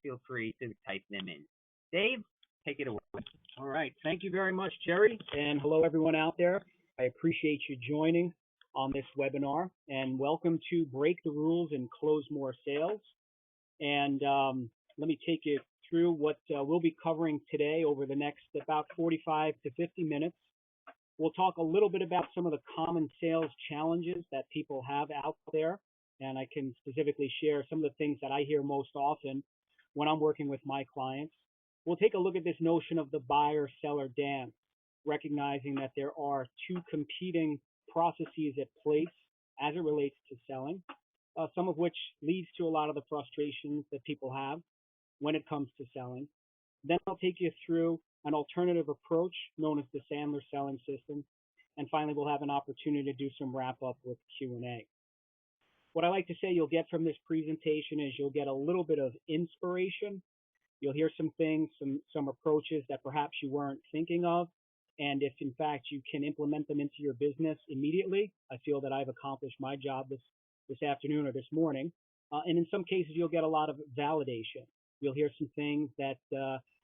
feel free to type them in. Dave, take it away. All right. Thank you very much, Jerry. And hello, everyone out there. I appreciate you joining on this webinar. And welcome to Break the Rules and Close More Sales. And let me take you through what we'll be covering today over the next about 45 to 50 minutes. We'll talk a little bit about some of the common sales challenges that people have out there. And I can specifically share some of the things that I hear most often when I'm working with my clients. We'll take a look at this notion of the buyer-seller dance, recognizing that there are two competing processes at place as it relates to selling, some of which leads to a lot of the frustrations that people have when it comes to selling. Then I'll take you through an alternative approach known as the Sandler selling system. And finally, we'll have an opportunity to do some wrap-up with Q&A. What I like to say you'll get from this presentation is you'll get a little bit of inspiration. You'll hear some things, some approaches that perhaps you weren't thinking of. And if, in fact, you can implement them into your business immediately, I feel that I've accomplished my job this afternoon or this morning. And in some cases, you'll get a lot of validation. You'll hear some things that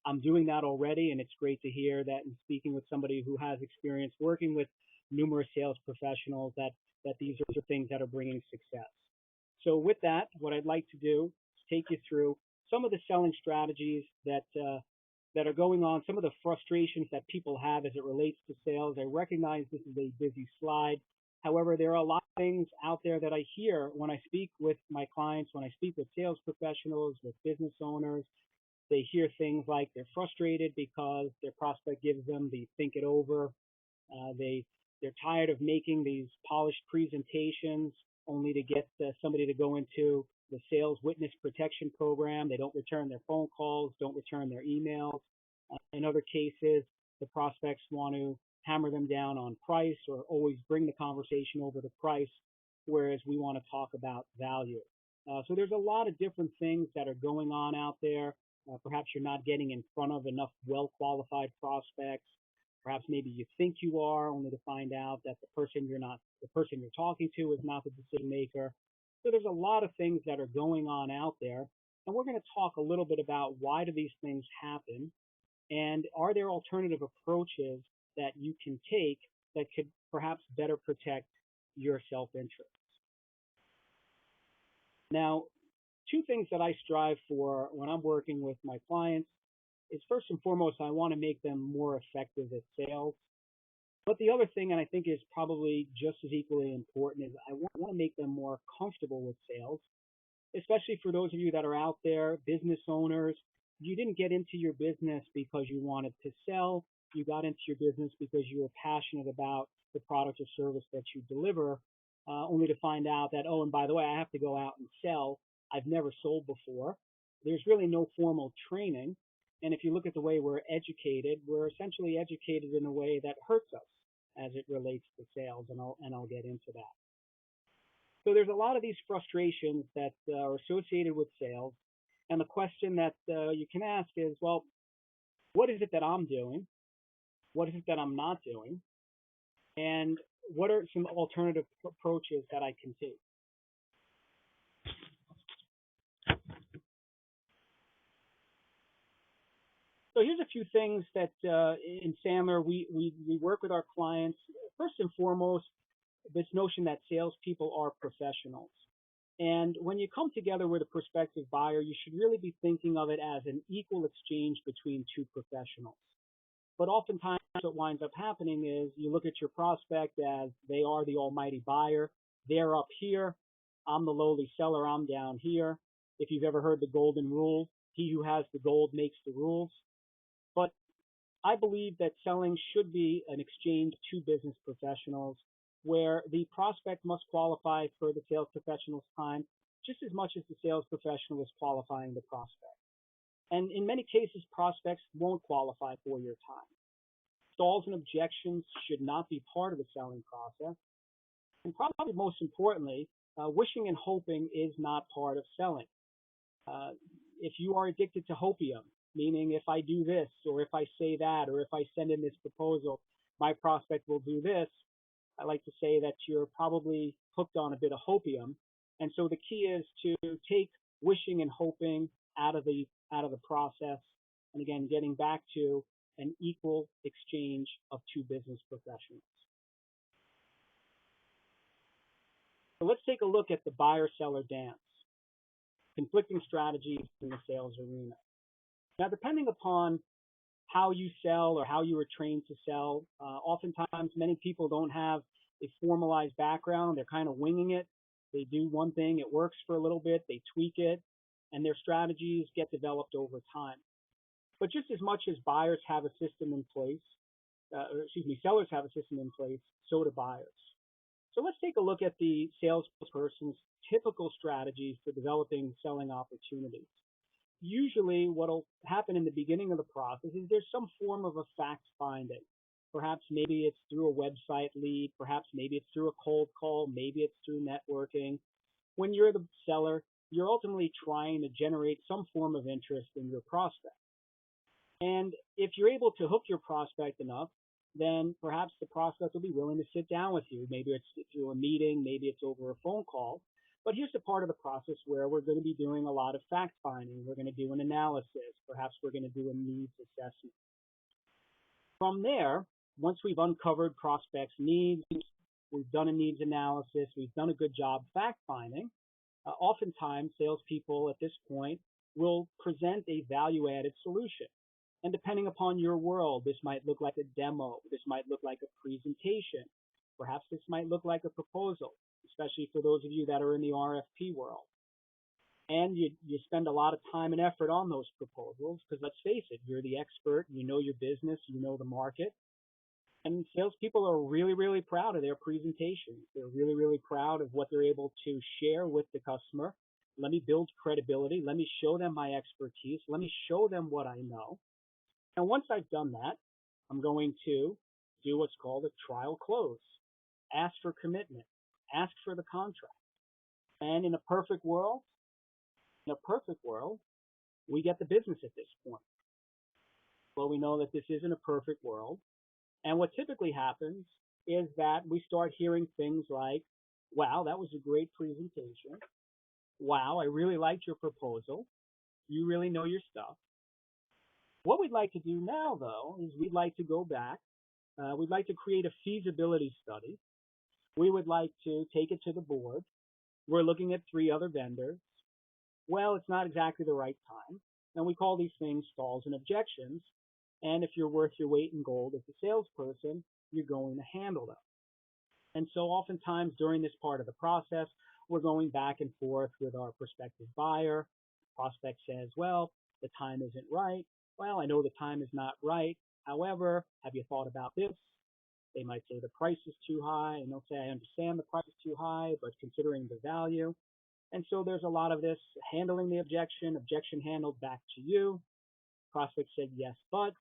I'm doing that already, and it's great to hear that in speaking with somebody who has experience working with numerous sales professionals that these are things that are bringing success. So with that, what I'd like to do is take you through some of the selling strategies that are going on, some of the frustrations that people have as it relates to sales. I recognize this is a busy slide. However, there are a lot of things out there that I hear when I speak with my clients, when I speak with sales professionals, with business owners. They hear things like they're frustrated because their prospect gives them the think it over. They're tired of making these polished presentations only to get somebody to go into the sales witness protection program. They don't return their phone calls, don't return their emails. In other cases, the prospects want to hammer them down on price or always bring the conversation over to price, whereas we want to talk about value. So there's a lot of different things that are going on out there. Perhaps you're not getting in front of enough well-qualified prospects. Perhaps maybe you think you are, only to find out that the person you're talking to is not the decision maker. So there's a lot of things that are going on out there, and we're going to talk a little bit about why do these things happen, and are there alternative approaches that you can take that could perhaps better protect your self-interest. Now, two things that I strive for when I'm working with my clients is, first and foremost, I want to make them more effective at sales. But the other thing, and I think is probably just as equally important, is I want to make them more comfortable with sales, especially for those of you that are out there, business owners. You didn't get into your business because you wanted to sell. You got into your business because you were passionate about the product or service that you deliver, only to find out that, oh, and by the way, I have to go out and sell. I've never sold before. There's really no formal training. And if you look at the way we're educated, we're essentially educated in a way that hurts us as it relates to sales, and I'll get into that. So there's a lot of these frustrations that are associated with sales, and the question that you can ask is, well, what is it that I'm doing? What is it that I'm not doing? And what are some alternative approaches that I can take? So here's a few things that in Sandler we work with our clients. First and foremost, this notion that salespeople are professionals. And when you come together with a prospective buyer, you should really be thinking of it as an equal exchange between two professionals. But oftentimes what winds up happening is you look at your prospect as they are the almighty buyer. They're up here. I'm the lowly seller. I'm down here. If you've ever heard the golden rule, he who has the gold makes the rules. But I believe that selling should be an exchange of two business professionals where the prospect must qualify for the sales professional's time just as much as the sales professional is qualifying the prospect. And in many cases, prospects won't qualify for your time. Stalls and objections should not be part of the selling process. And probably most importantly, wishing and hoping is not part of selling. If you are addicted to hopium, meaning if I do this, or if I say that, or if I send in this proposal, my prospect will do this, I like to say that you're probably hooked on a bit of hopium. And so the key is to take wishing and hoping out of the process, and again, getting back to an equal exchange of two business professionals. So let's take a look at the buyer-seller dance, conflicting strategies in the sales arena. Now, depending upon how you sell or how you were trained to sell, oftentimes many people don't have a formalized background. They're kind of winging it. They do one thing, it works for a little bit, they tweak it, and their strategies get developed over time. But just as much as buyers have a system in place, sellers have a system in place, so do buyers. So let's take a look at the salesperson's typical strategies for developing selling opportunities. Usually what will happen in the beginning of the process is there's some form of a fact finding. Perhaps maybe it's through a website lead, perhaps maybe it's through a cold call, maybe it's through networking. When you're the seller, you're ultimately trying to generate some form of interest in your prospect. And if you're able to hook your prospect enough, then perhaps the prospect will be willing to sit down with you. Maybe it's through a meeting, maybe it's over a phone call. But here's the part of the process where we're going to be doing a lot of fact finding. We're going to do an analysis. Perhaps we're going to do a needs assessment. From there, once we've uncovered prospects' needs, we've done a needs analysis, we've done a good job fact finding, oftentimes salespeople at this point will present a value-added solution. And depending upon your world, this might look like a demo, this might look like a presentation, perhaps this might look like a proposal, especially for those of you that are in the RFP world. And you spend a lot of time and effort on those proposals because let's face it, you're the expert, you know your business, you know the market. And salespeople are really, really proud of their presentations. They're really, really proud of what they're able to share with the customer. Let me build credibility. Let me show them my expertise. Let me show them what I know. And once I've done that, I'm going to do what's called a trial close. Ask for commitment. Ask for the contract. And in a perfect world, we get the business at this point. Well, we know that this isn't a perfect world. And what typically happens is that we start hearing things like, wow, that was a great presentation. Wow, I really liked your proposal. You really know your stuff. What we'd like to do now, though, is we'd like to go back. We'd like to create a feasibility study. We would like to take it to the board. We're looking at 3 other vendors. Well, it's not exactly the right time. And we call these things stalls and objections. And if you're worth your weight in gold as a salesperson, you're going to handle them. And so oftentimes during this part of the process, we're going back and forth with our prospective buyer. Prospect says, well, the time isn't right. Well, I know the time is not right. However, have you thought about this? They might say the price is too high, and they'll say, I understand the price is too high, but considering the value. And so there's a lot of this handling the objection handled back to you. Prospect said, yes, but.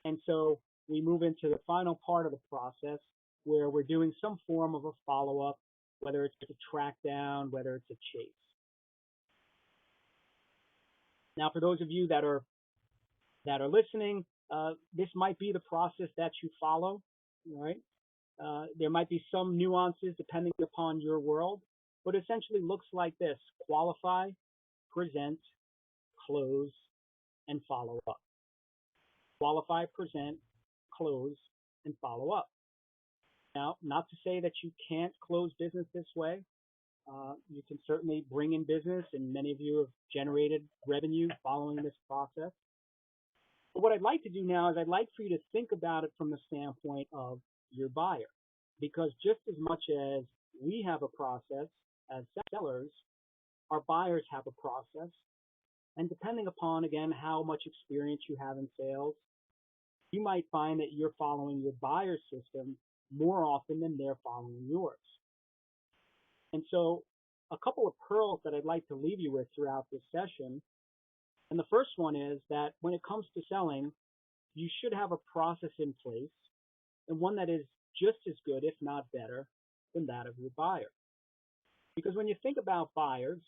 And so we move into the final part of the process where we're doing some form of a follow-up, whether it's a track down, whether it's a chase. Now, for those of you that are listening, this might be the process that you follow, right? There might be some nuances depending upon your world, but essentially looks like this: qualify, present, close, and follow up. Qualify, present, close, and follow up. Now, not to say that you can't close business this way. You can certainly bring in business, and many of you have generated revenue following this process. But what I'd like to do now is I'd like for you to think about it from the standpoint of your buyer, because just as much as we have a process as sellers, our buyers have a process. And depending upon, again, how much experience you have in sales, you might find that you're following your buyer's system more often than they're following yours. And so a couple of pearls that I'd like to leave you with throughout this session. And the first one is that when it comes to selling, you should have a process in place, and one that is just as good, if not better, than that of your buyer. Because when you think about buyers,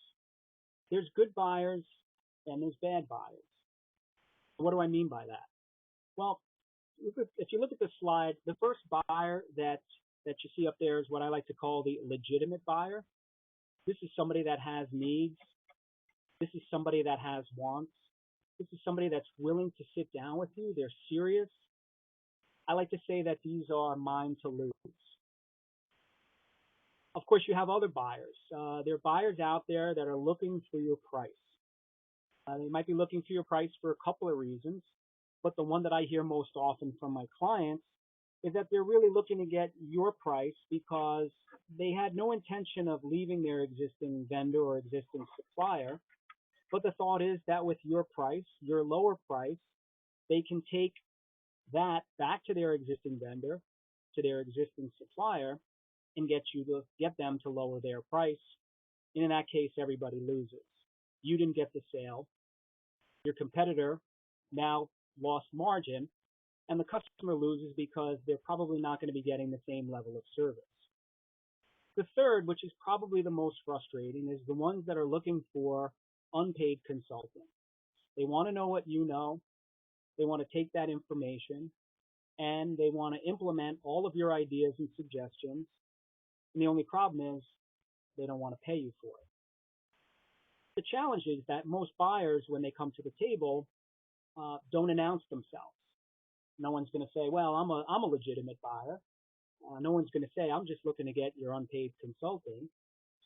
there's good buyers and there's bad buyers. What do I mean by that? Well, if you look at the slide, the first buyer that you see up there is what I like to call the legitimate buyer. This is somebody that has needs, This is somebody that has wants. This is somebody that's willing to sit down with you. They're serious. I like to say that these are mine to lose. Of course, you have other buyers. There are buyers out there that are looking for your price. They might be looking for your price for a couple of reasons, but the one that I hear most often from my clients is that they're really looking to get your price because they had no intention of leaving their existing vendor or existing supplier. But the thought is that with your price, your lower price, they can take that back to their existing vendor, to their existing supplier, and get them to lower their price. And in that case, everybody loses. You didn't get the sale. Your competitor now lost margin, and the customer loses because they're probably not going to be getting the same level of service. The third, which is probably the most frustrating, is the ones that are looking for unpaid consulting. They want to know what you know. They want to take that information and they want to implement all of your ideas and suggestions. And the only problem is they don't want to pay you for it. The challenge is that most buyers, when they come to the table, don't announce themselves. No one's going to say, well, I'm a legitimate buyer. No one's going to say, I'm just looking to get your unpaid consulting.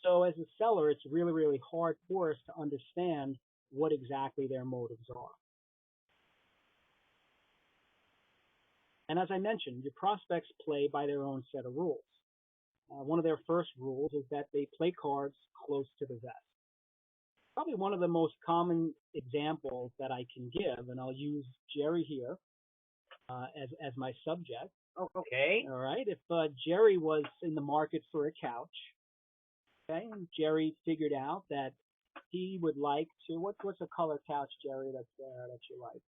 So as a seller, it's really, really hard for us to understand what exactly their motives are. And as I mentioned, your prospects play by their own set of rules. One of their first rules is that they play cards close to the vest. Probably one of the most common examples that I can give, and I'll use Jerry here as my subject. Oh, okay. All right. If Jerry was in the market for a couch, okay, and Jerry figured out that he would like to. What's a color couch, Jerry? That you like?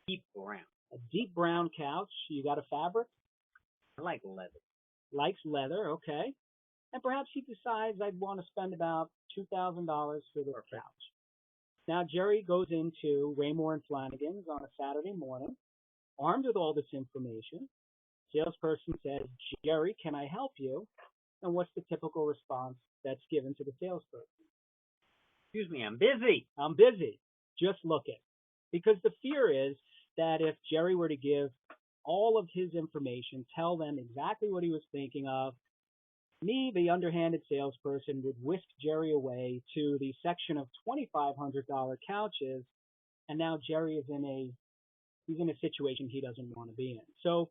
Deep brown. A deep brown couch. You got a fabric? I like leather. Likes leather. Okay. And perhaps he decides I'd want to spend about $2,000 for this couch. Now Jerry goes into Raymore and Flanagan's on a Saturday morning, armed with all this information. Salesperson says, Jerry, can I help you? And what's the typical response that's given to the salesperson? Excuse me, I'm busy. I'm busy. Just looking. Because the fear is that if Jerry were to give all of his information, tell them exactly what he was thinking of, me, the underhanded salesperson, would whisk Jerry away to the section of $2,500 couches, and now Jerry is he's in a situation he doesn't want to be in. So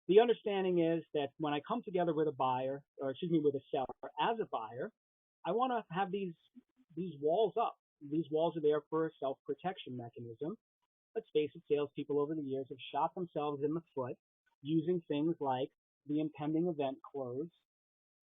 the understanding is that when I come together with with a seller as a buyer, I want to have these walls up. These walls are there for a self-protection mechanism. Let's face it, salespeople over the years have shot themselves in the foot using things like the impending event close.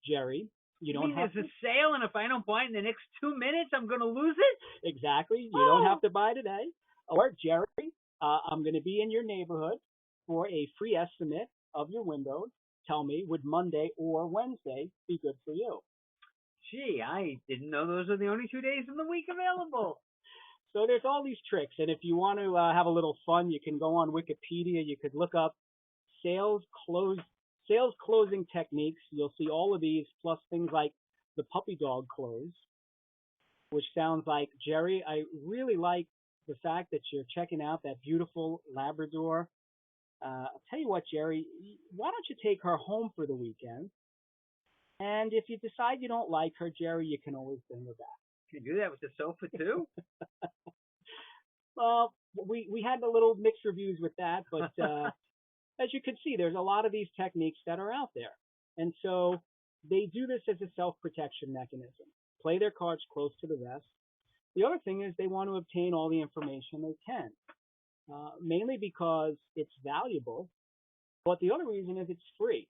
Jerry, you don't have there's a sale, and if I don't buy in the next 2 minutes, I'm going to lose it? Exactly. You don't have to buy today. Or, Jerry, I'm going to be in your neighborhood for a free estimate of your windows. Tell me, would Monday or Wednesday be good for you? Gee, I didn't know those are the only 2 days in the week available. So there's all these tricks, and if you want to have a little fun, you can go on Wikipedia. You could look up sales closing techniques. You'll see all of these, plus things like the puppy dog close, which sounds like, Jerry, I really like the fact that you're checking out that beautiful Labrador. I'll tell you what, Jerry, why don't you take her home for the weekend? And if you decide you don't like her, Jerry, you can always bring her back. Can you do that with the sofa too? Well, we had a little mixed reviews with that, but as you can see, there's a lot of these techniques that are out there. And so they do this as a self-protection mechanism. Play their cards close to the vest. The other thing is they want to obtain all the information they can, mainly because it's valuable. But the other reason is it's free.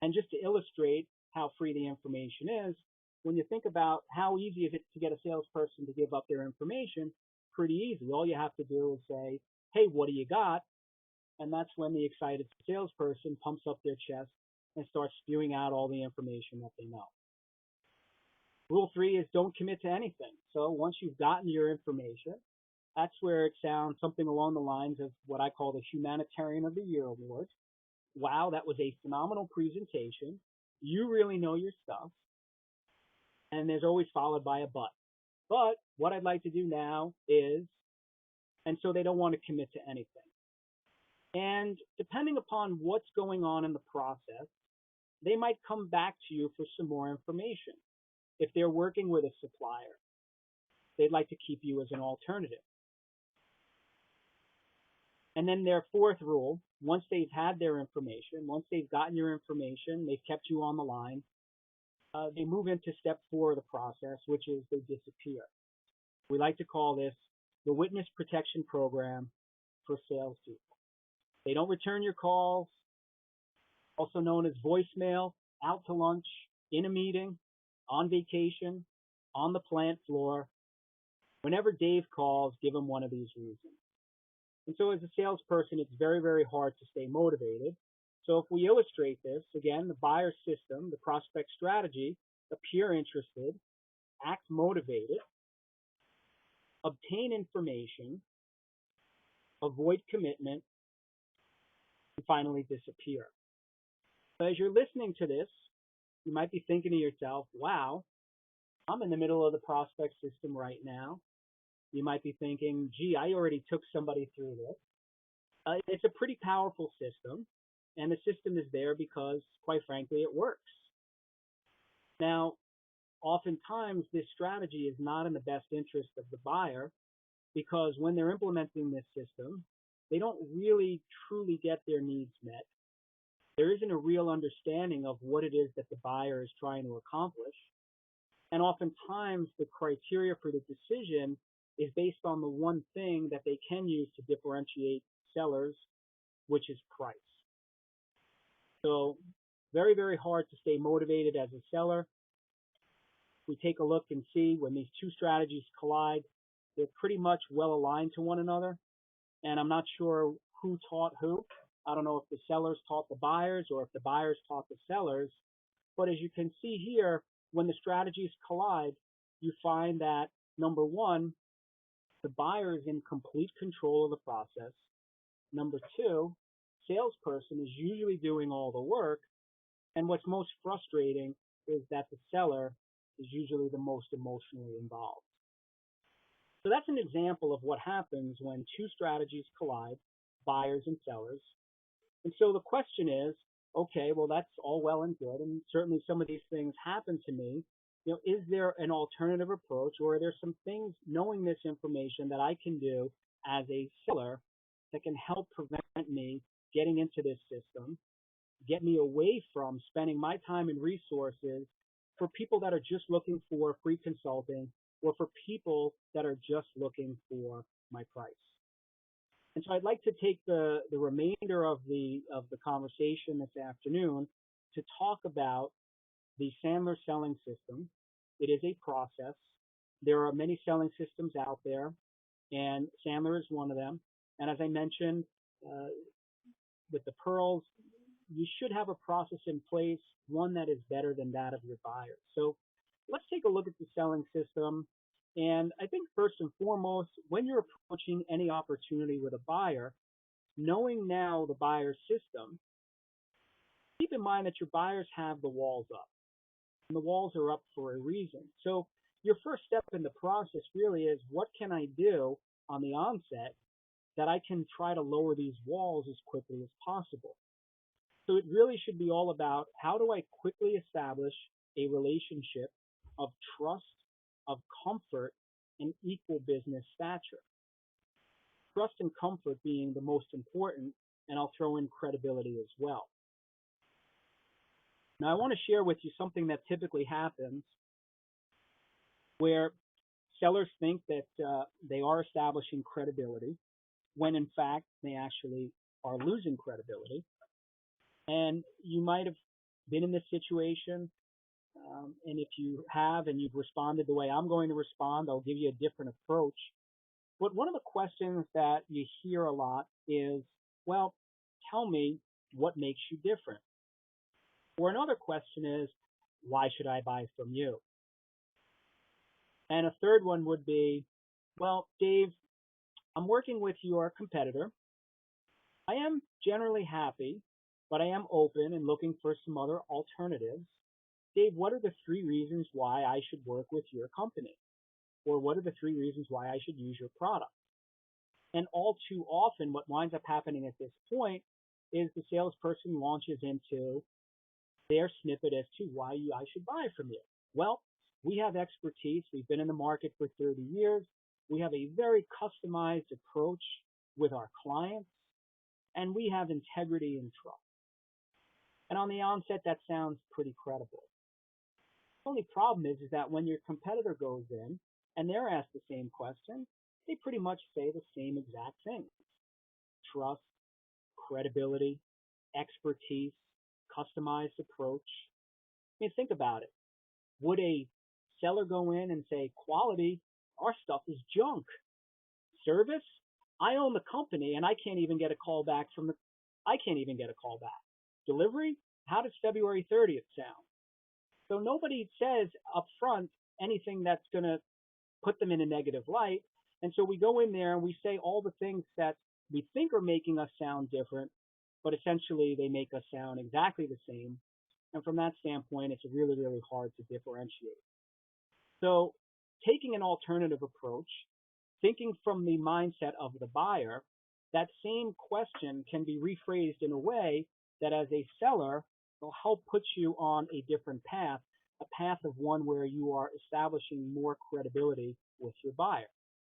And just to illustrate how free the information is, when you think about how easy is it to get a salesperson to give up their information, pretty easy. All you have to do is say, hey, what do you got? And that's when the excited salesperson pumps up their chest and starts spewing out all the information that they know. Rule 3 is don't commit to anything. So once you've gotten your information, that's where it sounds something along the lines of what I call the Humanitarian of the Year Award. Wow, that was a phenomenal presentation. You really know your stuff. and there's always followed by a but. But what I'd like to do now is, and so they don't want to commit to anything. And depending upon what's going on in the process, they might come back to you for some more information. If they're working with a supplier, they'd like to keep you as an alternative. And then their fourth rule, once they've had their information, once they've gotten your information, they've kept you on the line, they move into step 4 of the process, which is they disappear. We like to call this the witness protection program for salespeople. They don't return your calls, also known as voicemail, out to lunch, in a meeting, on vacation, on the plant floor. Whenever Dave calls, give him one of these reasons. And so as a salesperson, it's very, very hard to stay motivated. So if we illustrate this, again, the buyer system, the prospect strategy, appear interested, act motivated, obtain information, avoid commitment, and finally disappear. So as you're listening to this, you might be thinking to yourself, wow, I'm in the middle of the prospect system right now. You might be thinking, gee, I already took somebody through this. It's a pretty powerful system, and the system is there because, quite frankly, it works. Now, oftentimes, this strategy is not in the best interest of the buyer because when they're implementing this system, they don't really truly get their needs met. There isn't a real understanding of what it is that the buyer is trying to accomplish. And oftentimes, the criteria for the decision is based on the one thing that they can use to differentiate sellers, which is price. So very, very hard to stay motivated as a seller. We take a look and see when these two strategies collide, they're pretty much well aligned to one another. And I'm not sure who taught who. I don't know if the sellers taught the buyers or if the buyers taught the sellers. But as you can see here, when the strategies collide, you find that, number one, the buyer is in complete control of the process. Number two, salesperson is usually doing all the work. And what's most frustrating is that the seller is usually the most emotionally involved. So that's an example of what happens when two strategies collide, buyers and sellers. And so the question is, okay, well, that's all well and good. And certainly some of these things happen to me. Is there an alternative approach, or are there some things, knowing this information, that I can do as a seller that can help prevent me getting into this system, get me away from spending my time and resources for people that are just looking for free consulting or for people that are just looking for my price? And so I'd like to take the remainder of the conversation this afternoon to talk about the Sandler selling system. It is a process. There are many selling systems out there, and Sandler is one of them. And as I mentioned, with the pearls, you should have a process in place, one that is better than that of your buyers. So let's take a look at the selling system. And I think first and foremost, when you're approaching any opportunity with a buyer, knowing now the buyer's system, keep in mind that your buyers have the walls up. And the walls are up for a reason. So your first step in the process really is, what can I do on the onset that I can try to lower these walls as quickly as possible? So it really should be all about, how do I quickly establish a relationship of trust, of comfort, and equal business stature? Trust and comfort being the most important, and I'll throw in credibility as well. Now, I want to share with you something that typically happens where sellers think that they are establishing credibility when in fact they actually are losing credibility. And you might have been in this situation, and if you have and you've responded the way I'm going to respond, I'll give you a different approach. But one of the questions that you hear a lot is, well, tell me what makes you different. Or another question is, why should I buy from you? And a third one would be, well, Dave, I'm working with your competitor. I am generally happy, but I am open and looking for some other alternatives. Dave, what are the 3 reasons why I should work with your company? Or what are the 3 reasons why I should use your product? And all too often, what winds up happening at this point is the salesperson launches into their snippet as to why I should buy from you. Well, we have expertise. We've been in the market for 30 years. We have a very customized approach with our clients, and we have integrity and trust. And on the onset, that sounds pretty credible. The only problem is that when your competitor goes in and they're asked the same question, they pretty much say the same exact thing. Trust, credibility, expertise, customized approach. I mean, think about it. Would a seller go in and say, quality, our stuff is junk? Service, I own the company and I can't even get a call back Delivery, how does February 30th sound? So nobody says up front anything that's going to put them in a negative light. And so we go in there and we say all the things that we think are making us sound different, but essentially they make us sound exactly the same. And from that standpoint, it's really, really hard to differentiate. So taking an alternative approach, thinking from the mindset of the buyer, that same question can be rephrased in a way that as a seller will help put you on a different path, a path of one where you are establishing more credibility with your buyer.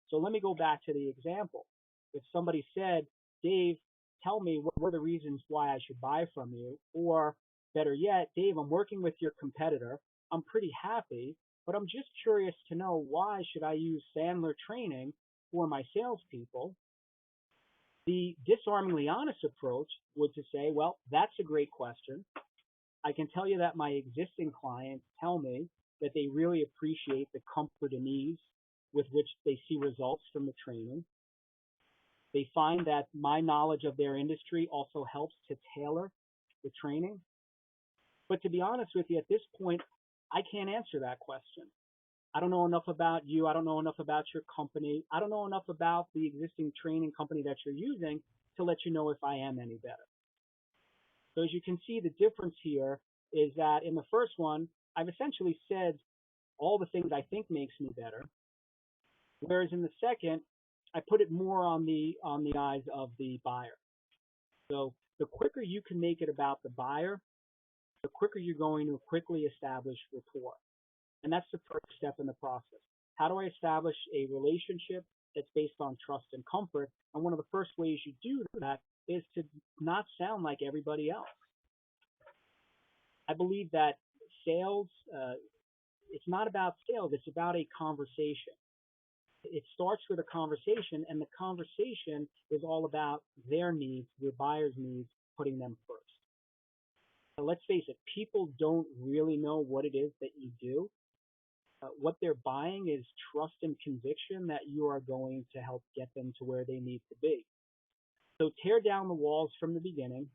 So let me go back to the example. If somebody said, Dave, tell me what were the reasons why I should buy from you, or better yet, Dave, I'm working with your competitor. I'm pretty happy, but I'm just curious to know why should I use Sandler training for my salespeople? The disarmingly honest approach would to say, well, that's a great question. I can tell you that my existing clients tell me that they really appreciate the comfort and ease with which they see results from the training. They find that my knowledge of their industry also helps to tailor the training. But to be honest with you, at this point, I can't answer that question. I don't know enough about you. I don't know enough about your company. I don't know enough about the existing training company that you're using to let you know if I am any better. So as you can see, the difference here is that in the first one, I've essentially said all the things I think makes me better. Whereas in the second, I put it more on the eyes of the buyer. So the quicker you can make it about the buyer, the quicker you're going to quickly establish rapport. And that's the first step in the process. How do I establish a relationship that's based on trust and comfort? And one of the first ways you do that is to not sound like everybody else. I believe that sales, it's not about sales, it's about a conversation. It starts with a conversation, and the conversation is all about their needs, your buyer's needs, putting them first. Now, let's face it, people don't really know what it is that you do. What they're buying is trust and conviction that you are going to help get them to where they need to be. So tear down the walls from the beginning,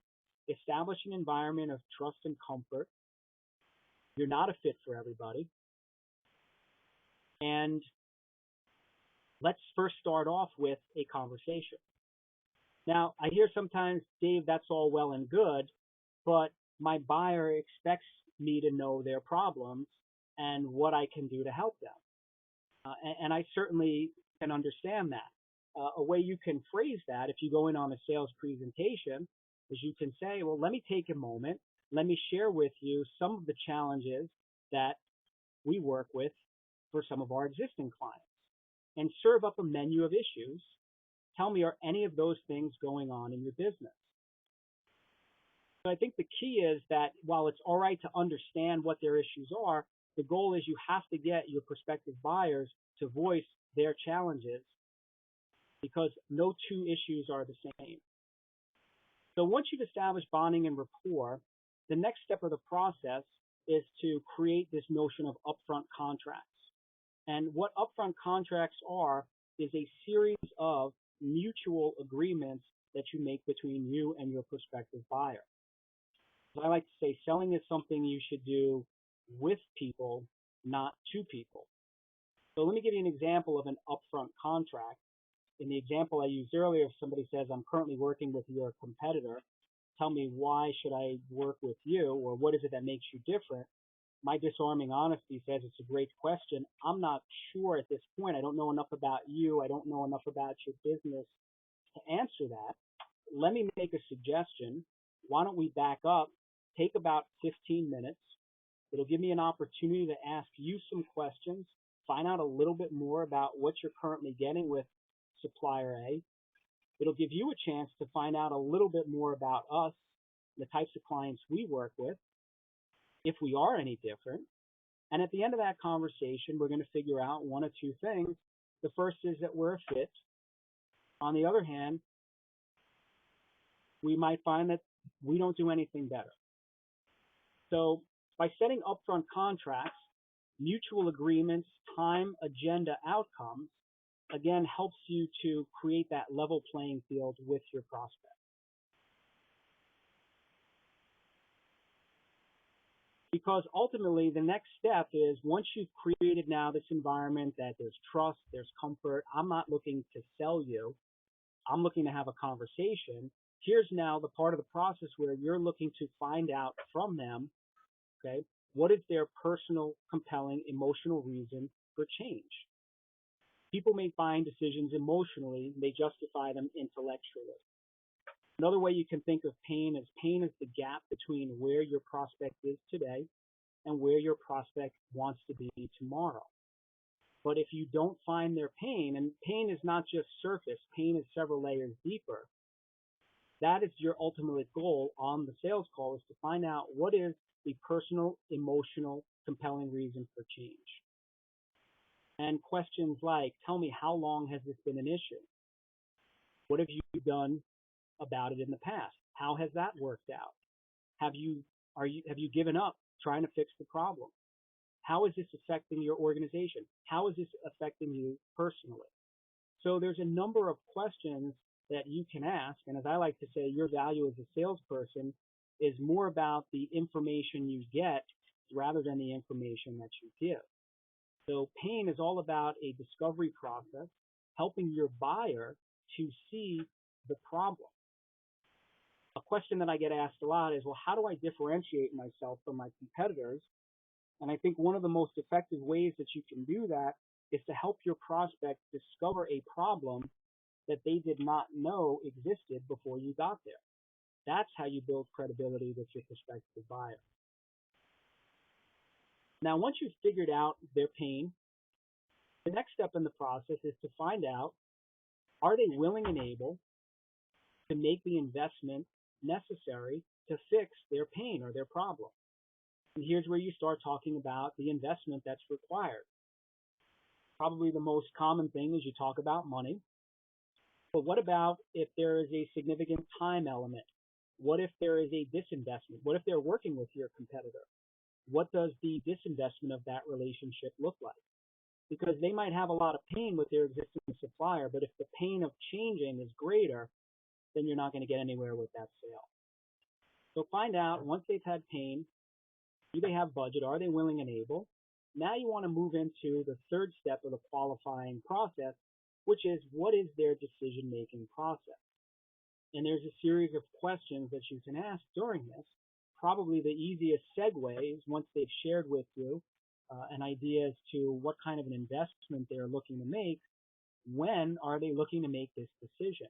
establish an environment of trust and comfort. You're not a fit for everybody. And let's first start off with a conversation. Now, I hear sometimes, Dave, that's all well and good, but my buyer expects me to know their problems and what I can do to help them. And I certainly can understand that. A way you can phrase that if you go in on a sales presentation is you can say, well, let me take a moment. Let me share with you some of the challenges that we work with for some of our existing clients, and serve up a menu of issues. Tell me, are any of those things going on in your business? So I think the key is that while it's all right to understand what their issues are, the goal is you have to get your prospective buyers to voice their challenges, because no two issues are the same. So once you've established bonding and rapport, the next step of the process is to create this notion of upfront contracts. And what upfront contracts are is a series of mutual agreements that you make between you and your prospective buyer. As I like to say, selling is something you should do with people, not to people. So let me give you an example of an upfront contract. In the example I used earlier, if somebody says, I'm currently working with your competitor, tell me why should I work with you, or what is it that makes you different? My disarming honesty says it's a great question. I'm not sure at this point. I don't know enough about you. I don't know enough about your business to answer that. Let me make a suggestion. Why don't we back up, take about 15 minutes. It'll give me an opportunity to ask you some questions, find out a little bit more about what you're currently getting with supplier A. It'll give you a chance to find out a little bit more about us, the types of clients we work with, if we are any different. And at the end of that conversation, we're going to figure out one of two things. The first is that we're a fit. On the other hand, we might find that we don't do anything better. So by setting upfront contracts, mutual agreements, time, agenda, outcomes, again, helps you to create that level playing field with your prospect. Because ultimately, the next step is once you've created now this environment that there's trust, there's comfort, I'm not looking to sell you, I'm looking to have a conversation. Here's now the part of the process where you're looking to find out from them, okay, what is their personal, compelling, emotional reason for change? People make buying decisions emotionally, they justify them intellectually. Another way you can think of pain is the gap between where your prospect is today and where your prospect wants to be tomorrow. But if you don't find their pain, and pain is not just surface, pain is several layers deeper, that is your ultimate goal on the sales call, is to find out what is the personal, emotional, compelling reason for change. And questions like, tell me, how long has this been an issue? What have you done about it in the past? How has that worked out? Have you given up trying to fix the problem? How is this affecting your organization? How is this affecting you personally? So there's a number of questions that you can ask, and as I like to say, your value as a salesperson is more about the information you get rather than the information that you give. So pain is all about a discovery process, helping your buyer to see the problem. A question that I get asked a lot is, well, how do I differentiate myself from my competitors? And I think one of the most effective ways that you can do that is to help your prospect discover a problem that they did not know existed before you got there. That's how you build credibility with your prospective buyer. Now, once you've figured out their pain, the next step in the process is to find out, are they willing and able to make the investment necessary to fix their pain or their problem? And here's where you start talking about the investment that's required. Probably the most common thing is you talk about money. But what about if there is a significant time element? What if there is a disinvestment? What if they're working with your competitor? What does the disinvestment of that relationship look like? Because they might have a lot of pain with their existing supplier, but if the pain of changing is greater, then you're not going to get anywhere with that sale. So find out, once they've had pain, do they have budget? Are they willing and able? Now you want to move into the third step of the qualifying process, which is, what is their decision-making process? And there's a series of questions that you can ask during this. Probably the easiest segue is once they've shared with you an idea as to what kind of an investment they're looking to make, when are they looking to make this decision?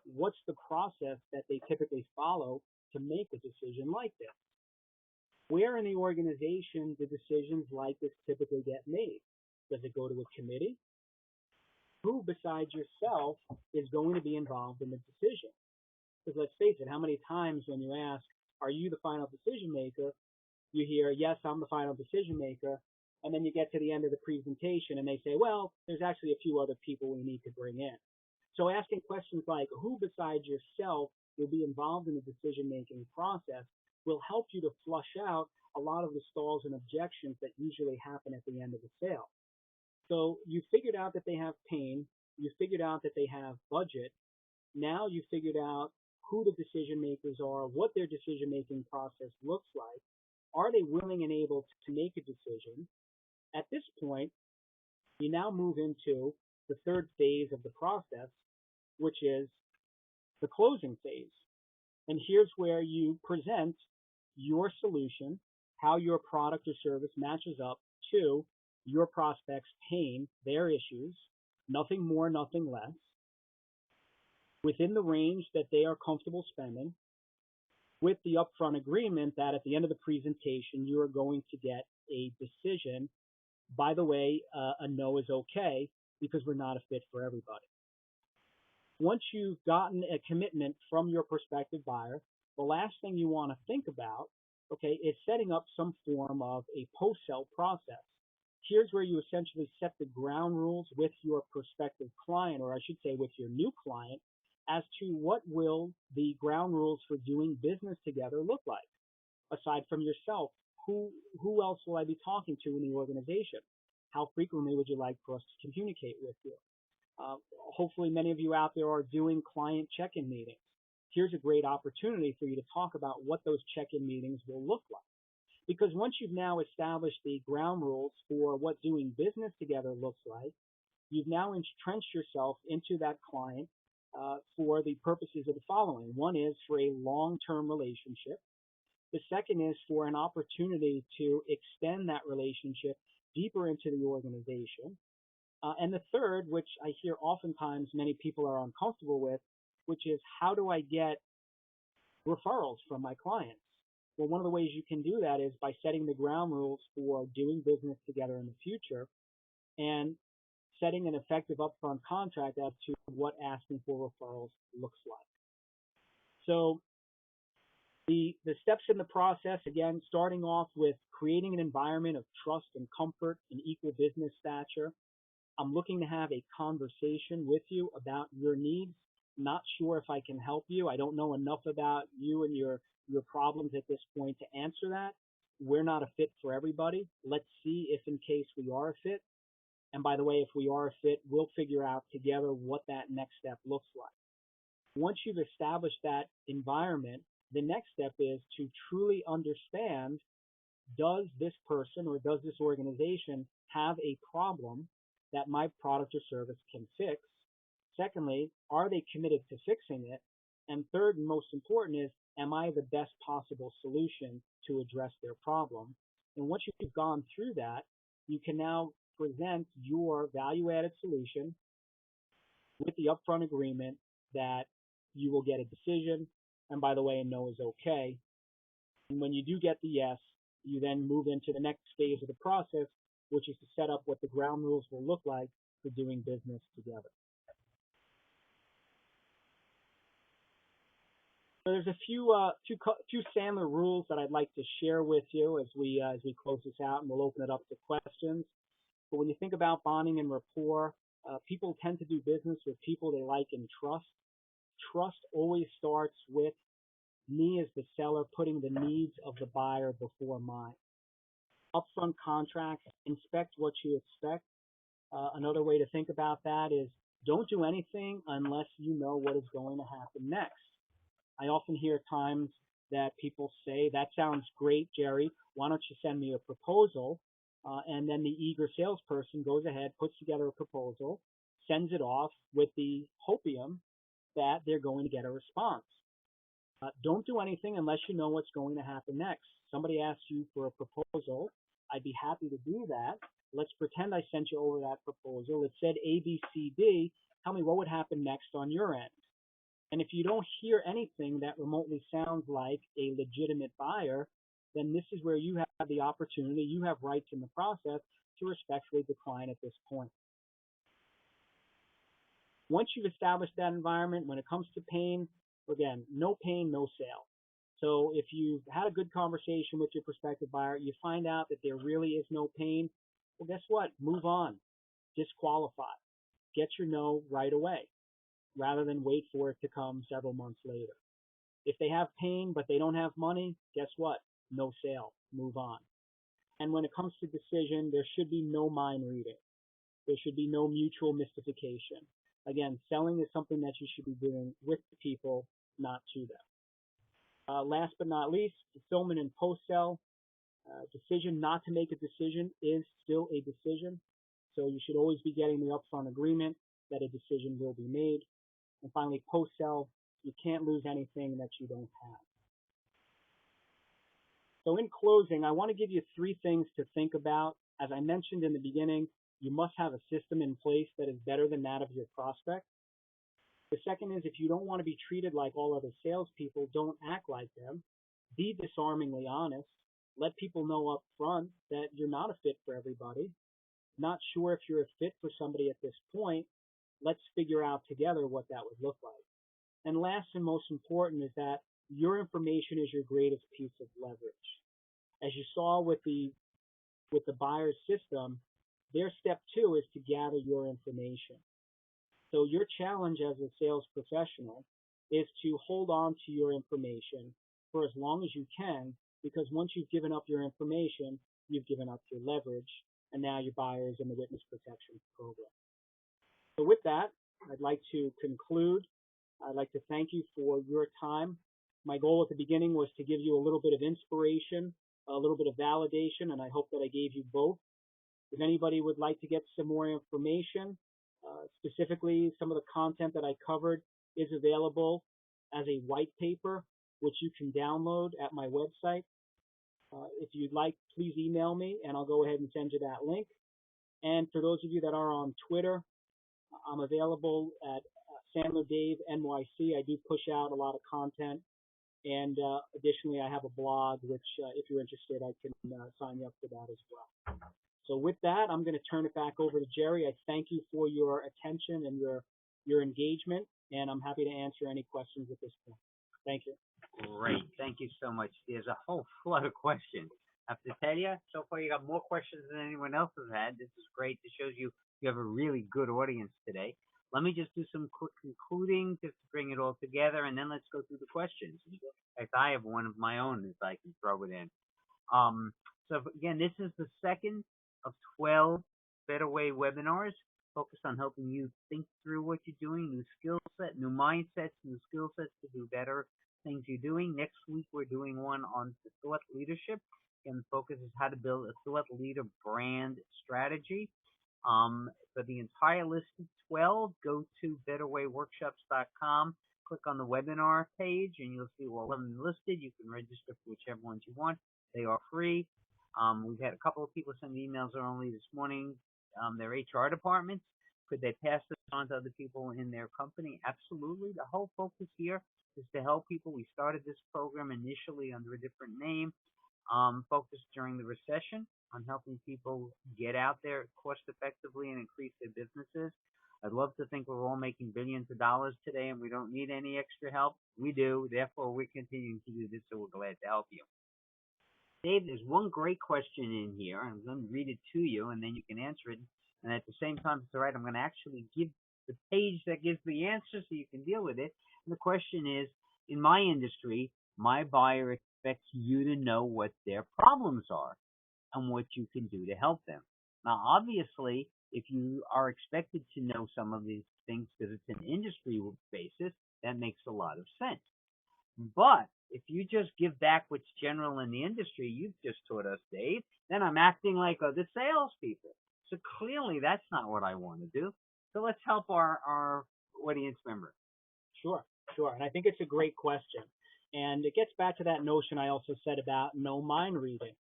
What's the process that they typically follow to make a decision like this? Where in the organization do decisions like this typically get made? Does it go to a committee? Who besides yourself is going to be involved in the decision? Because let's face it, how many times when you ask, are you the final decision maker, you hear, yes, I'm the final decision maker, and then you get to the end of the presentation and they say, well, there's actually a few other people we need to bring in. So asking questions like, who besides yourself will be involved in the decision-making process will help you to flush out a lot of the stalls and objections that usually happen at the end of the sale. So you figured out that they have pain, you figured out that they have budget, now you figured out who the decision makers are, what their decision-making process looks like, are they willing and able to make a decision? At this point, you now move into the third phase of the process, which is the closing phase. And here's where you present your solution how your product or service matches up to your prospect's pain, their issues, nothing more, nothing less, within the range that they are comfortable spending, with the upfront agreement that at the end of the presentation, you are going to get a decision. By the way, a no is okay because we're not a fit for everybody. Once you've gotten a commitment from your prospective buyer, the last thing you want to think about, okay, is setting up some form of a post-sale process. Here's where you essentially set the ground rules with your prospective client, or I should say with your new client, as to what will the ground rules for doing business together look like. Aside from yourself, who else will I be talking to in the organization? How frequently would you like for us to communicate with you? Hopefully many of you out there are doing client check-in meetings. Here's a great opportunity for you to talk about what those check-in meetings will look like. Because once you've now established the ground rules for what doing business together looks like, you've now entrenched yourself into that client for the purposes of the following. One is for a long-term relationship. The second is for an opportunity to extend that relationship deeper into the organization. And the third, which I hear oftentimes many people are uncomfortable with, which is how do I get referrals from my clients? Well, one of the ways you can do that is by setting the ground rules for doing business together in the future and setting an effective upfront contract as to what asking for referrals looks like. So the steps in the process, again, starting off with creating an environment of trust and comfort and equal business stature. I'm looking to have a conversation with you about your needs. Not sure if I can help you. I don't know enough about you and your problems at this point to answer that. We're not a fit for everybody. Let's see if in case we are a fit. And by the way, if we are a fit, we'll figure out together what that next step looks like. Once you've established that environment, the next step is to truly understand, does this person or does this organization have a problem that my product or service can fix? Secondly, are they committed to fixing it? And third, and most important is, am I the best possible solution to address their problem? And once you've gone through that, you can now present your value-added solution with the upfront agreement that you will get a decision. And by the way, a no is okay. And when you do get the yes, you then move into the next phase of the process, which is to set up what the ground rules will look like for doing business together. So there's a few Sandler rules that I'd like to share with you as we close this out, and we'll open it up to questions. But when you think about bonding and rapport, people tend to do business with people they like and trust. Trust always starts with me as the seller putting the needs of the buyer before mine. Upfront contracts, inspect what you expect. Another way to think about that is don't do anything unless you know what is going to happen next. I often hear times that people say, that sounds great, Jerry. Why don't you send me a proposal? And then the eager salesperson goes ahead, puts together a proposal, sends it off with the hopium that they're going to get a response. Don't do anything unless you know what's going to happen next. Somebody asks you for a proposal. I'd be happy to do that. Let's pretend I sent you over that proposal. It said A, B, C, D. Tell me what would happen next on your end. And if you don't hear anything that remotely sounds like a legitimate buyer, then this is where you have the opportunity, you have rights in the process to respectfully decline at this point. Once you've established that environment, when it comes to pain, again, no pain, no sale. So if you've had a good conversation with your prospective buyer, you find out that there really is no pain, well, guess what? Move on. Disqualify. Get your no right away, rather than wait for it to come several months later. If they have pain but they don't have money, guess what? No sale. Move on. And when it comes to decision, there should be no mind reading. There should be no mutual mystification. Again, selling is something that you should be doing with the people, not to them. Last but not least, fulfillment and post-sale. Decision not to make a decision is still a decision. So you should always be getting the upfront agreement that a decision will be made. And finally, post-sale, you can't lose anything that you don't have. So in closing, I want to give you three things to think about. As I mentioned in the beginning, you must have a system in place that is better than that of your prospect. The second is, if you don't want to be treated like all other salespeople, don't act like them. Be disarmingly honest. Let people know up front that you're not a fit for everybody. Not sure if you're a fit for somebody at this point. Let's figure out together what that would look like. And last and most important is that your information is your greatest piece of leverage. As you saw with the buyer's system, their step two is to gather your information. So your challenge as a sales professional is to hold on to your information for as long as you can, because once you've given up your information, you've given up your leverage, and now your buyer is in the witness protection program. So with that, I'd like to conclude. I'd like to thank you for your time. My goal at the beginning was to give you a little bit of inspiration, a little bit of validation, and I hope that I gave you both. If anybody would like to get some more information, specifically some of the content that I covered is available as a white paper, which you can download at my website. If you'd like, please email me, and I'll go ahead and send you that link. And for those of you that are on Twitter, I'm available at Sandler Dave NYC. I do push out a lot of content. And additionally, I have a blog, which if you're interested, I can sign you up for that as well. So with that, I'm going to turn it back over to Jerry. I thank you for your attention and your engagement, and I'm happy to answer any questions at this point. Thank you. Great. Thank you so much. There's a whole flood of questions. I have to tell you, so far you got more questions than anyone else has had. This is great. It shows you have a really good audience today. Let me just do some quick concluding just to bring it all together, and then let's go through the questions. In fact, I have one of my own if I can throw it in. So again, this is the second of 12 Better Way webinars focused on helping you think through what you're doing, new skill set, new mindsets, new skill sets to do better things you're doing. Next week, we're doing one on the thought leadership, and the focus is how to build a thought leader brand strategy. For the entire list of 12, go to betterwayworkshops.com, click on the webinar page, and you'll see all of them listed. You can register for whichever ones you want. They are free. We've had a couple of people send emails only this morning. Their HR departments, could they pass this on to other people in their company? Absolutely. The whole focus here is to help people. We started this program initially under a different name, focused during the recession on helping people get out there cost effectively and increase their businesses. I'd love to think we're all making billions of dollars today and we don't need any extra help. We do. Therefore, we're continuing to do this, so we're glad to help you. Dave, there's one great question in here. I'm going to read it to you, and then you can answer it. And at the same time, it's all right, I'm going to actually give the page that gives the answer so you can deal with it. And the question is, in my industry, my buyer expects you to know what their problems are and what you can do to help them. Now, obviously, if you are expected to know some of these things because it's an industry basis, that makes a lot of sense. But if you just give back what's general in the industry, you've just taught us, Dave, then I'm acting like other salespeople. So clearly that's not what I want to do. So let's help our audience member. Sure. And I think it's a great question. And it gets back to that notion I also said about no mind reading.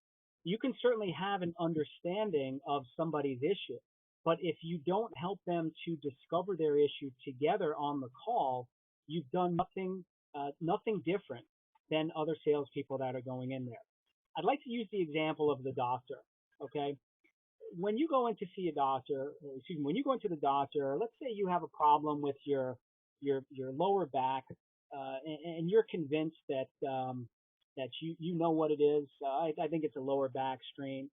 You can certainly have an understanding of somebody's issue, but if you don't help them to discover their issue together on the call, you've done nothing different than other salespeople that are going in there. I'd like to use the example of the doctor. Okay, when you go in to see a doctor, when you go into the doctor, let's say you have a problem with your lower back, and you're convinced that you know what it is. I think it's a lower back strain.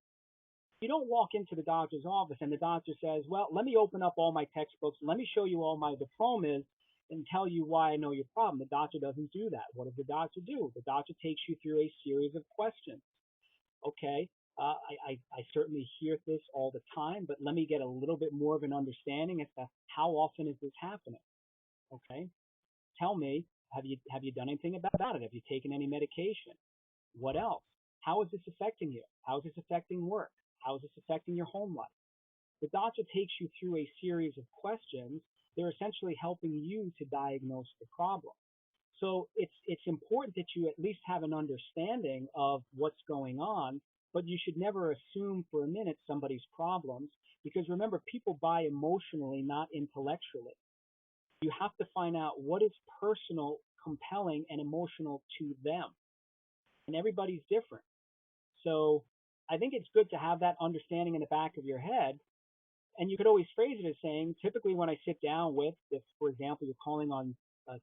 You don't walk into the doctor's office and the doctor says, well, let me open up all my textbooks, let me show you all my diplomas and tell you why I know your problem. The doctor doesn't do that. What does the doctor do? The doctor takes you through a series of questions. Okay, I certainly hear this all the time, but let me get a little bit more of an understanding as to how often is this happening. Okay, tell me, have you done anything about it? Have you taken any medication? What else? How is this affecting you? How is this affecting work? How is this affecting your home life? The doctor takes you through a series of questions. They're essentially helping you to diagnose the problem. So it's important that you at least have an understanding of what's going on, but you should never assume for a minute somebody's problems, because remember, people buy emotionally, not intellectually. You have to find out what is personal, compelling, and emotional to them. And everybody's different. So I think it's good to have that understanding in the back of your head. And you could always phrase it as saying, typically when I sit down with, if, for example, you're calling on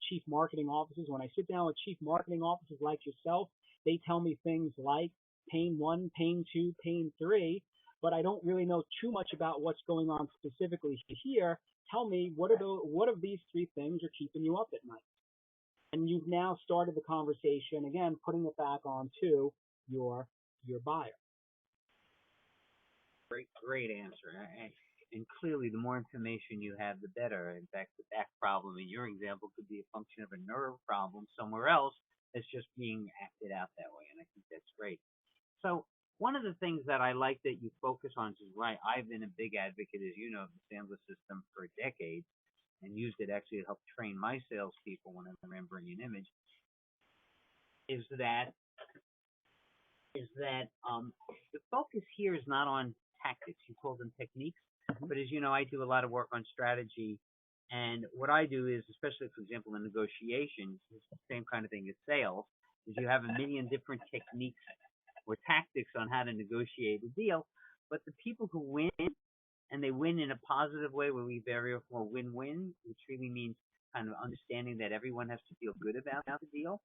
chief marketing officers, when I sit down with chief marketing officers like yourself, they tell me things like pain 1, pain 2, pain 3, but I don't really know too much about what's going on specifically here. Tell me, what of these 3 things are keeping you up at night? And you've now started the conversation, again, putting it back onto your buyer. Great answer. And clearly, the more information you have, the better. In fact, the back problem in your example could be a function of a nerve problem somewhere else that's just being acted out that way. And I think that's great. So one of the things that I like that you focus on is why I've been a big advocate, as you know, of the Sandler system for decades and used it actually to help train my salespeople when I ran Bring an Image, is that the focus here is not on tactics. You call them techniques. But as you know, I do a lot of work on strategy. And what I do is, especially, for example, in negotiations, it's the same kind of thing as sales, is you have a million different techniques or tactics on how to negotiate a deal. But the people who win, and they win in a positive way, where we vary for win-win, which really means kind of understanding that everyone has to feel good about the deal.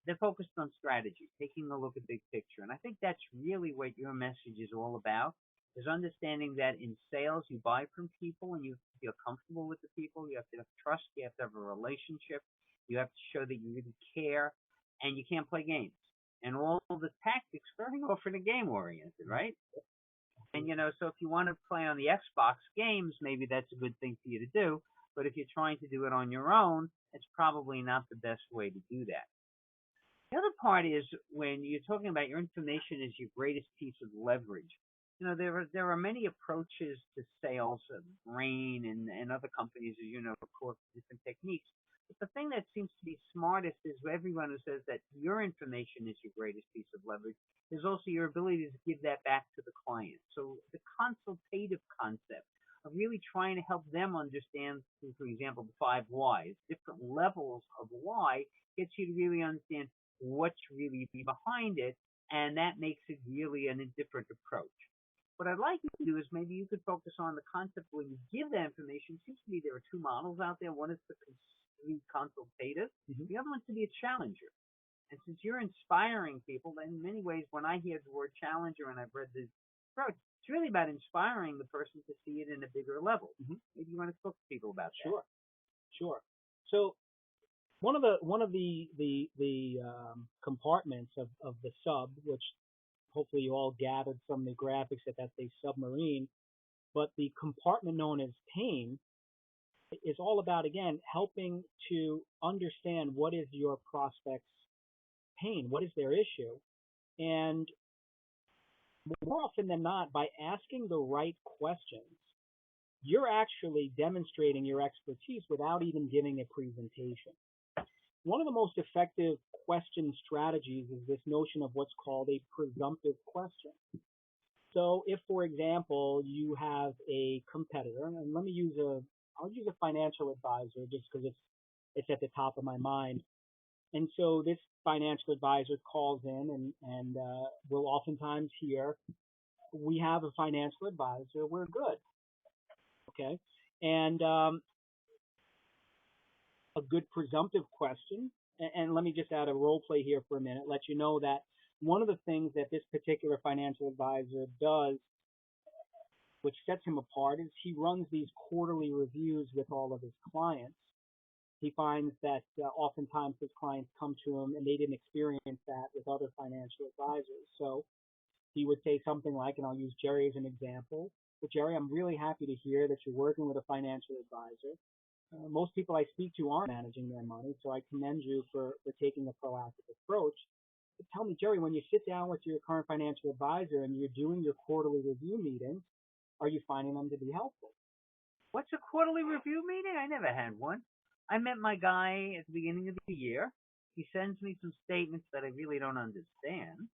They're focused on strategy, taking a look at big picture. And I think that's really what your message is all about, is understanding that in sales, you buy from people and you feel comfortable with the people. You have to have trust. You have to have a relationship. You have to show that you really care, and you can't play games. And all the tactics very often are game oriented, right? And, so if you want to play on the Xbox games, maybe that's a good thing for you to do. But if you're trying to do it on your own, it's probably not the best way to do that. The other part is when you're talking about your information is your greatest piece of leverage. There are many approaches to sales, Rain and other companies, as you know, of course, different techniques. But the thing that seems to be smartest is everyone who says that your information is your greatest piece of leverage is also your ability to give that back to the client. So the consultative concept of really trying to help them understand, for example, the 5 whys, different levels of why, gets you to really understand what's really behind it, and that makes it really a different approach. What I'd like you to do is maybe you could focus on the concept when you give that information. It seems to me there are 2 models out there. One is the consultative. The other one's to be a challenger. And since you're inspiring people, then in many ways, when I hear the word challenger and I've read the approach, it's really about inspiring the person to see it in a bigger level. Maybe you want to talk to people about that. Sure. So one of the compartments of the sub, which hopefully you all gathered from the graphics that's a submarine, but the compartment known as pain is all about, again, helping to understand what is your prospect's pain, what is their issue, and more often than not, by asking the right questions, you're actually demonstrating your expertise without even giving a presentation. One of the most effective question strategies is this notion of what's called a presumptive question. So if, for example, you have a competitor, and I'll use a financial advisor just because it's at the top of my mind. And so this financial advisor calls in and we'll oftentimes hear, we have a financial advisor, we're good. Okay. And a good presumptive question, and let me just add a role play here for a minute, let you know that one of the things that this particular financial advisor does, which sets him apart, is he runs these quarterly reviews with all of his clients. He finds that oftentimes his clients come to him and they didn't experience that with other financial advisors. So he would say something like, and I'll use Jerry as an example, but Jerry, I'm really happy to hear that you're working with a financial advisor. Most people I speak to aren't managing their money, so I commend you for taking a proactive approach. But tell me, Jerry, when you sit down with your current financial advisor and you're doing your quarterly review meetings, are you finding them to be helpful? What's a quarterly review meeting? I never had one. I met my guy at the beginning of the year. He sends me some statements that I really don't understand.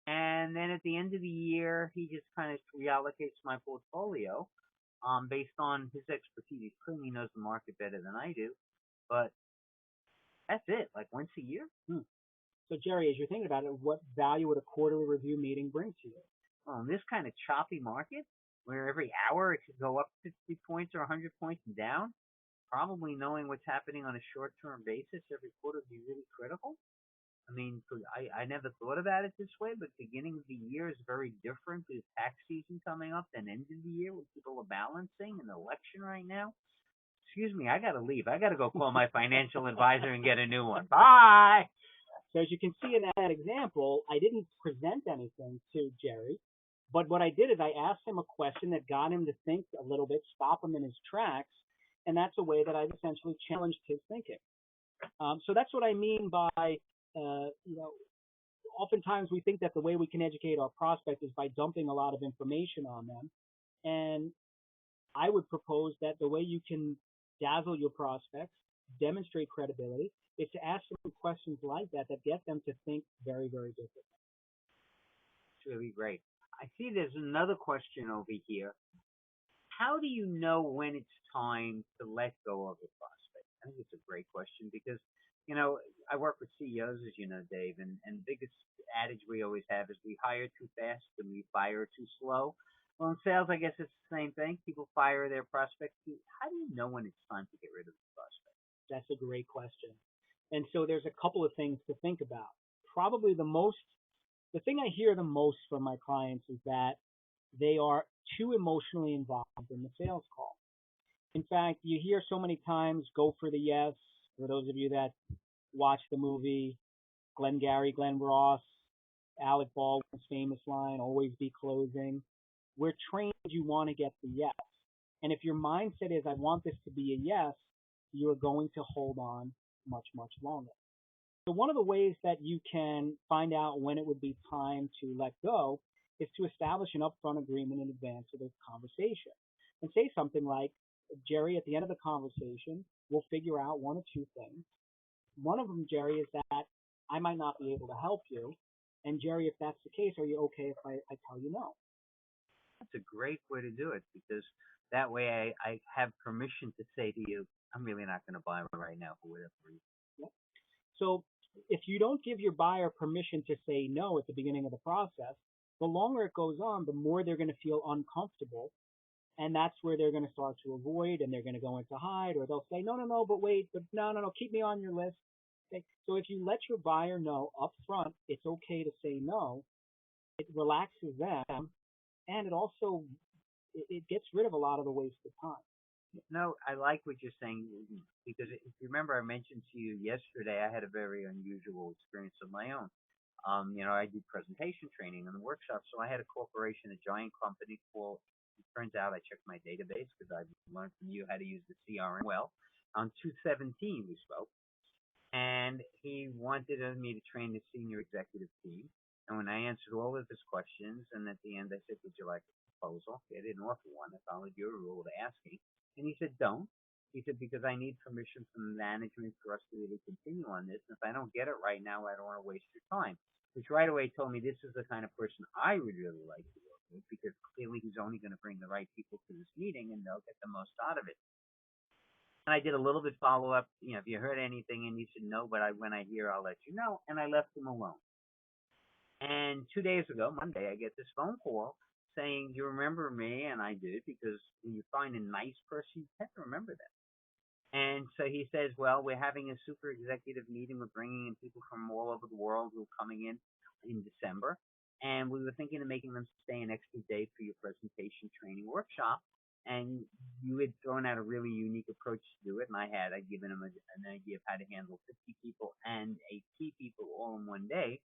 And then at the end of the year, he just kind of reallocates my portfolio based on his expertise. He clearly knows the market better than I do. But that's it, like once a year. So, Jerry, as you're thinking about it, what value would a quarterly review meeting bring to you? Well, in this kind of choppy market, where every hour it could go up 50 points or 100 points and down, probably knowing what's happening on a short-term basis every quarter would be really critical. I mean, I never thought about it this way, but beginning of the year is very different with tax season coming up than end of the year when people are balancing an election right now. Excuse me, I got to leave. I got to go call my financial advisor and get a new one. Bye. So as you can see in that example, I didn't present anything to Jerry, but what I did is I asked him a question that got him to think a little bit, stop him in his tracks, and that's a way that I've essentially challenged his thinking. So that's what I mean by, oftentimes we think that the way we can educate our prospects is by dumping a lot of information on them. And I would propose that the way you can dazzle your prospects, demonstrate credibility, is to ask them questions like that get them to think very, very differently. It's really great. I see there's another question over here. How do you know when it's time to let go of a prospect? I think it's a great question because, I work with CEOs, as you know, Dave, and the biggest adage we always have is we hire too fast and we fire too slow. Well, in sales, I guess it's the same thing. People fire their prospects. How do you know when it's time to get rid of the prospect? That's a great question. And so there's a couple of things to think about. Probably the thing I hear the most from my clients is that they are too emotionally involved in the sales call. In fact, you hear so many times, go for the yes. For those of you that watch the movie, Glengarry Glen Ross, Alec Baldwin's famous line, always be closing. We're trained you want to get the yes. And if your mindset is, I want this to be a yes, you're going to hold on much, much longer. So one of the ways that you can find out when it would be time to let go is to establish an upfront agreement in advance of the conversation. And say something like, Jerry, at the end of the conversation, we'll figure out one or two things. One of them, Jerry, is that I might not be able to help you. And Jerry, if that's the case, are you okay if I tell you no? That's a great way to do it because that way I have permission to say to you, I'm really not going to buy right now for whatever reason. Yep. So if you don't give your buyer permission to say no at the beginning of the process, the longer it goes on, the more they're going to feel uncomfortable. And that's where they're going to start to avoid and they're going to go into hide, or they'll say, no, but wait, but no, keep me on your list. Okay? So if you let your buyer know up front it's okay to say no, it relaxes them, and it gets rid of a lot of the wasted time. No, I like what you're saying because if you remember, I mentioned to you yesterday, I had a very unusual experience of my own. I did presentation training and workshops, so I had a corporation, a giant company called. It turns out I checked my database because I learned from you how to use the CRM well. On 217 we spoke, and he wanted me to train the senior executive team. And when I answered all of his questions, and at the end I said, would you like a proposal? I didn't offer one. I followed your rule of asking. And he said, don't. He said, because I need permission from management for us to really continue on this. And if I don't get it right now, I don't want to waste your time. Which right away told me this is the kind of person I would really like to work with because clearly he's only going to bring the right people to this meeting and they'll get the most out of it. And I did a little bit follow up. If you heard anything, and he said no, but when I hear, I'll let you know. And I left him alone. And 2 days ago, Monday, I get this phone call saying, do you remember me? And I did, because when you find a nice person, you tend to remember them. And so he says, well, we're having a super executive meeting. We're bringing in people from all over the world who are coming in December. And we were thinking of making them stay an extra day for your presentation training workshop. And you had thrown out a really unique approach to do it. And I'd given him an idea of how to handle 50 people and 80 people all in one day.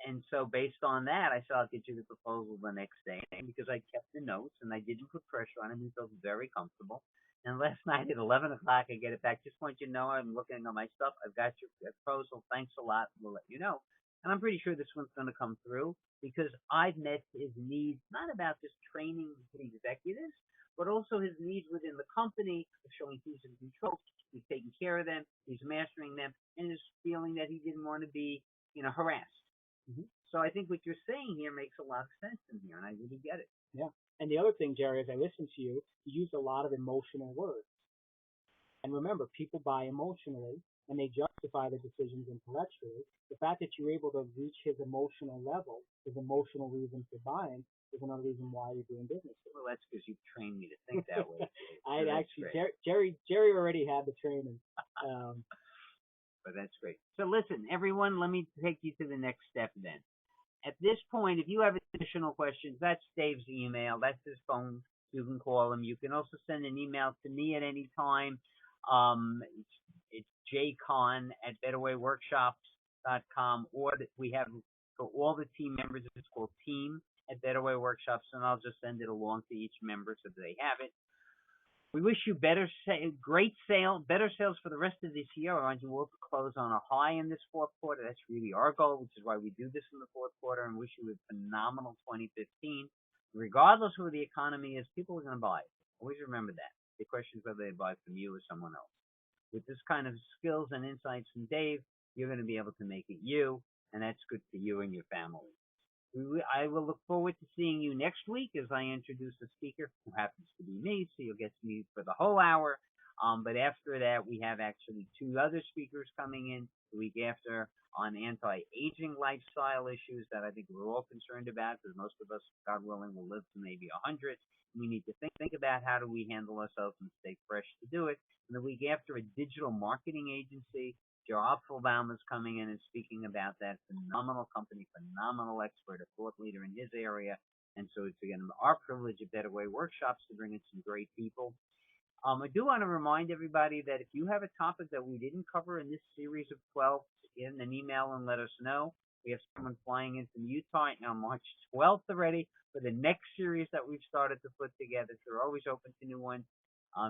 And so based on that, I said, I'll get you the proposal the next day because I kept the notes and I didn't put pressure on him. He felt very comfortable. And last night at 11 o'clock, I get it back. Just want you to know I'm looking at my stuff. I've got your proposal. Thanks a lot. We'll let you know. And I'm pretty sure this one's going to come through because I've met his needs, not about just training the executives, but also his needs within the company of showing he's in control, he's taking care of them, he's mastering them, and his feeling that he didn't want to be, harassed. Mhm. So I think what you're saying here makes a lot of sense in here, and I really get it. Yeah. And the other thing, Jerry, as I listen to you, you use a lot of emotional words. And remember, people buy emotionally and they justify their decisions intellectually. The fact that you're able to reach his emotional level, his emotional reason for buying, is another reason why you're doing business with him. Well, that's because you've trained me to think that way. I So that's actually, great. Jerry already had the training. But that's great. So listen, everyone, let me take you to the next step then. At this point, if you have additional questions, that's Dave's email. That's his phone. You can call him. You can also send an email to me at any time. It's jcon@betterwayworkshops.com, or we have for all the team members, it's called Team at Better Way Workshops, and I'll just send it along to each member so they have it. We wish you better sales for the rest of this year. I want you all to close on a high in this fourth quarter. That's really our goal, which is why we do this in the fourth quarter, and wish you a phenomenal 2015. Regardless of where the economy is, people are going to buy. Always remember that. The question is whether they buy from you or someone else. With this kind of skills and insights from Dave, you're going to be able to make it you, and that's good for you and your family. I will look forward to seeing you next week as I introduce a speaker who happens to be me, so you'll get to me for the whole hour. But after that, we have actually two other speakers coming in the week after on anti-aging lifestyle issues that I think we're all concerned about, because most of us, God willing, will live to maybe 100. We need to think about how do we handle ourselves and stay fresh to do it. And the week after, a digital marketing agency, Joe Opfelbaum is coming in and speaking about that. Phenomenal company, phenomenal expert, a thought leader in his area. And so it's, again, our privilege at Better Way Workshops to bring in some great people. I do want to remind everybody that if you have a topic that we didn't cover in this series of 12, send an email and let us know. We have someone flying in from Utah on March 12th already for the next series that we've started to put together. So we're always open to new ones.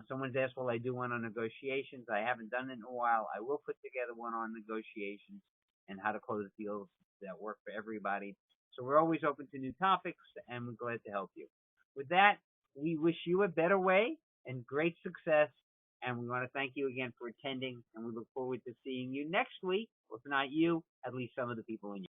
Someone's asked, will I do one on negotiations? I haven't done it in a while. I will put together one on negotiations and how to close deals that work for everybody. So we're always open to new topics, and we're glad to help you. With that, we wish you a better way and great success, and we want to thank you again for attending, and we look forward to seeing you next week. If not you, at least some of the people in your